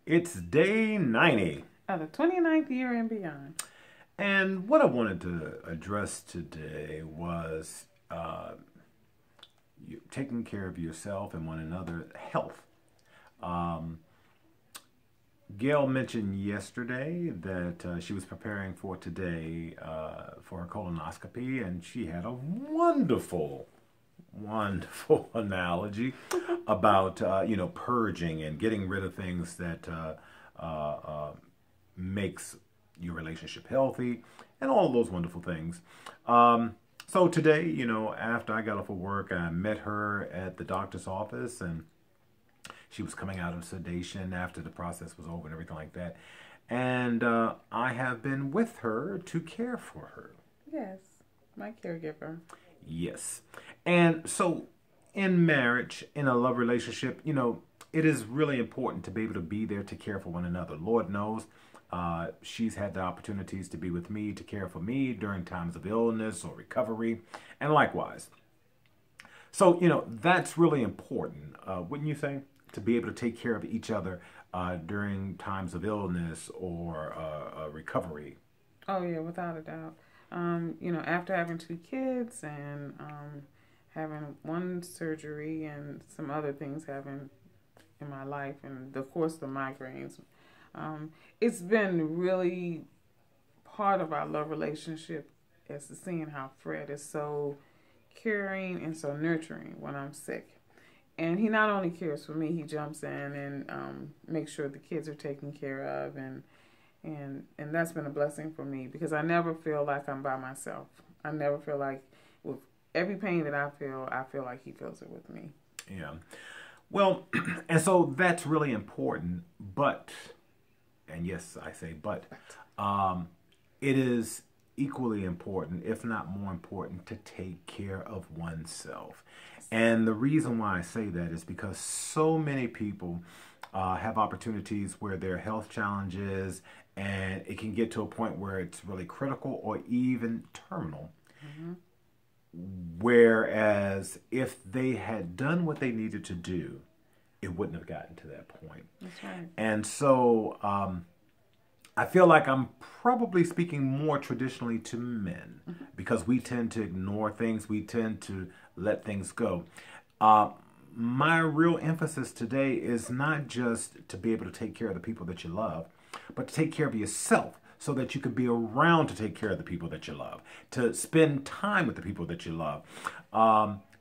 It's day 90. Of the 29th year and beyond. And what I wanted to address today was taking care of yourself and one another, health. Um, Gail mentioned yesterday that she was preparing for today for her colonoscopy, and she had a wonderful analogy about purging and getting rid of things that makes your relationship healthy and all of those wonderful things. So today, after I got off of work, I met her at the doctor's office, and she was coming out of sedation after the process was over and everything like that. And I have been with her to care for her. Yes, my caregiver. Yes. And so in marriage, in a love relationship, it is really important to be able to be there to care for one another. Lord knows she's had the opportunities to be with me, to care for me during times of illness or recovery, and likewise. So, that's really important, wouldn't you say? To be able to take care of each other during times of illness or recovery. Oh yeah, without a doubt. After having two kids and having one surgery and some other things having in my life, and of course the migraines, it's been really part of our love relationship is to seeing how Fred is so caring and so nurturing when I'm sick. And he not only cares for me, he jumps in and makes sure the kids are taken care of, and that's been a blessing for me because I never feel like I'm by myself. I never feel like with every pain that I feel like he feels it with me. Yeah. Well, and so that's really important, but, and yes, I say but, it is equally important, if not more important, to take care of oneself. And the reason why I say that is because so many people have opportunities where there are health challenges, and it can get to a point where it's really critical or even terminal. Mm-hmm. Whereas if they had done what they needed to do, it wouldn't have gotten to that point. That's right. And so I feel like I'm probably speaking more traditionally to men because we tend to ignore things. We tend to let things go. My real emphasis today is not just to be able to take care of the people that you love, but to take care of yourself so that you can be around to take care of the people that you love, to spend time with the people that you love.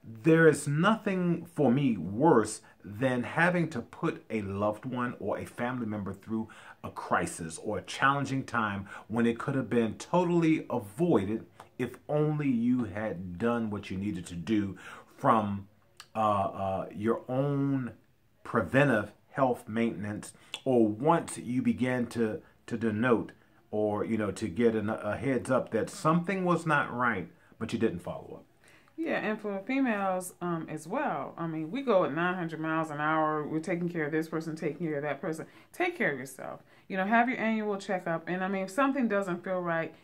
There is nothing for me worse than having to put a loved one or a family member through a crisis or a challenging time when it could have been totally avoided if only you had done what you needed to do from your own preventive health maintenance, or once you began to denote or to get a heads up that something was not right, but you didn't follow up. Yeah, and for females as well. I mean, we go at 900 miles an hour. We're taking care of this person, taking care of that person. Take care of yourself. Have your annual checkup. And I mean, if something doesn't feel right,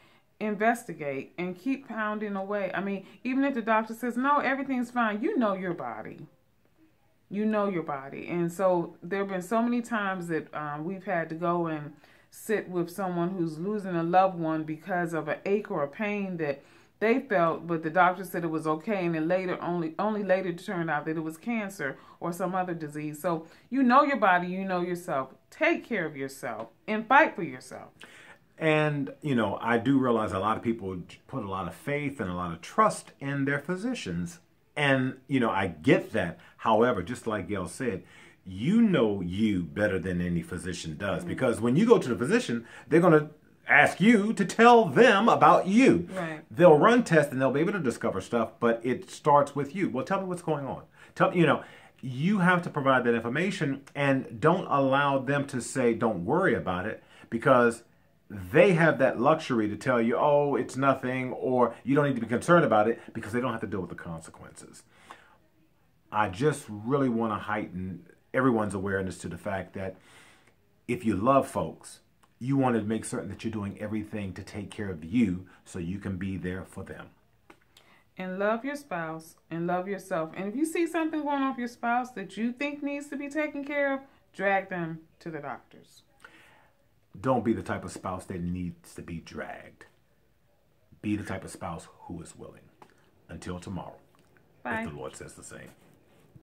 investigate and keep pounding away. I mean, even if the doctor says, no, everything's fine, you know your body. You know your body. And so there have been so many times that we've had to go and sit with someone who's losing a loved one because of an ache or a pain that they felt, but the doctor said it was okay, and then later, only later turned out that it was cancer or some other disease. So you know your body, you know yourself. Take care of yourself and fight for yourself. And, I do realize a lot of people put a lot of faith and a lot of trust in their physicians. And, I get that. However, just like Gail said, you know you better than any physician does. Mm-hmm. Because when you go to the physician, they're going to ask you to tell them about you. Right. They'll run tests and they'll be able to discover stuff, but it starts with you. Well, tell me what's going on. You have to provide that information, and don't allow them to say, don't worry about it, because they have that luxury to tell you, oh, it's nothing, or you don't need to be concerned about it, because they don't have to deal with the consequences. I just really want to heighten everyone's awareness to the fact that if you love folks, you want to make certain that you're doing everything to take care of you so you can be there for them. And love your spouse and love yourself. And if you see something going on with your spouse that you think needs to be taken care of, drag them to the doctors. Don't be the type of spouse that needs to be dragged. Be the type of spouse who is willing. Until tomorrow, Bye. if the Lord says the same.